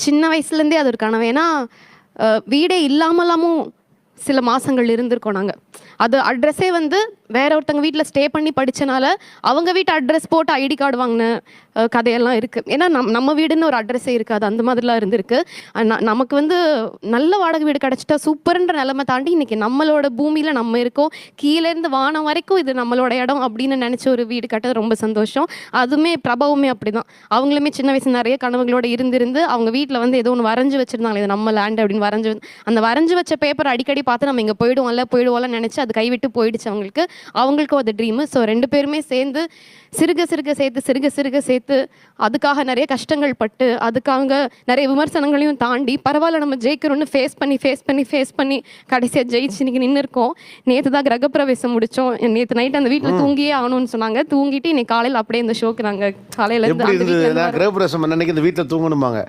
சின்ன வயசுலேருந்தே அது ஒரு கனவு. ஏன்னா வீடே இல்லாமலாமும் சில மாதங்கள் இருந்திருக்கோம் நாங்கள். அது அட்ரஸே வந்து வேற ஒருத்தங்க வீட்டில் ஸ்டே பண்ணி படித்தனால அவங்க வீட்டு அட்ரஸ் போட்டு ஐடி கார்டு வாங்கின கதையெல்லாம் இருக்குது. ஏன்னா நம்ம வீடுன்னு ஒரு அட்ரஸே இருக்காது, அந்த மாதிரிலாம் இருந்திருக்கு. நமக்கு வந்து நல்ல வாடகை வீடு கிடச்சிட்டா சூப்பர்ன்ற நிலைமை தாண்டி இன்றைக்கி நம்மளோட பூமியில் நம்ம இருக்கோம், கீழேருந்து வானம் வரைக்கும் இது நம்மளோட இடம் அப்படின்னு நினச்ச ஒரு வீடு கட்டது ரொம்ப சந்தோஷம். அதுவுமே பிரபாவுமே அப்படி தான். அவங்களுமே சின்ன வயசு நிறைய கனவுகளோடு இருந்திருந்து அவங்க வீட்டில் வந்து ஏதோ ஒன்று வரைஞ்சி வச்சுருந்தாங்க, இது நம்ம லேண்ட் அப்படின்னு அந்த வரைஞ்சி வச்ச பேப்பர் அடிக்கடி பார்த்து நம்ம இங்கே போயிடுவோம்ல நினச்சி அது கைவிட்டு போயிடுச்சு அவங்களுக்கும் அது ட்ரீமு. ஸோ 2 பேருமே சேர்ந்து சிறுக சிறுக சேர்த்து அதுக்காக நிறைய கஷ்டங்கள் பட்டு அதுக்காக நிறைய விமர்சனங்களையும் தாண்டி பரவாயில்ல நம்ம ஜெயிக்கிறோன்னு ஃபேஸ் பண்ணி கடைசியாக ஜெயிச்சு இன்னைக்கு நின்று இருக்கோம். நேற்று தான் கிரகப்பிரவேசம் முடித்தோம். நேற்று நைட் அந்த வீட்டில் தூங்கியே ஆகணும்னு சொன்னாங்க. தூங்கிட்டு இன்னைக்கு காலையில் அப்படியே இந்த ஷோக்கு நாங்கள் காலையில் கிரகப்பிரவேசம் அன்னைக்கு இந்த வீட்டில் தூங்கணுமாங்க.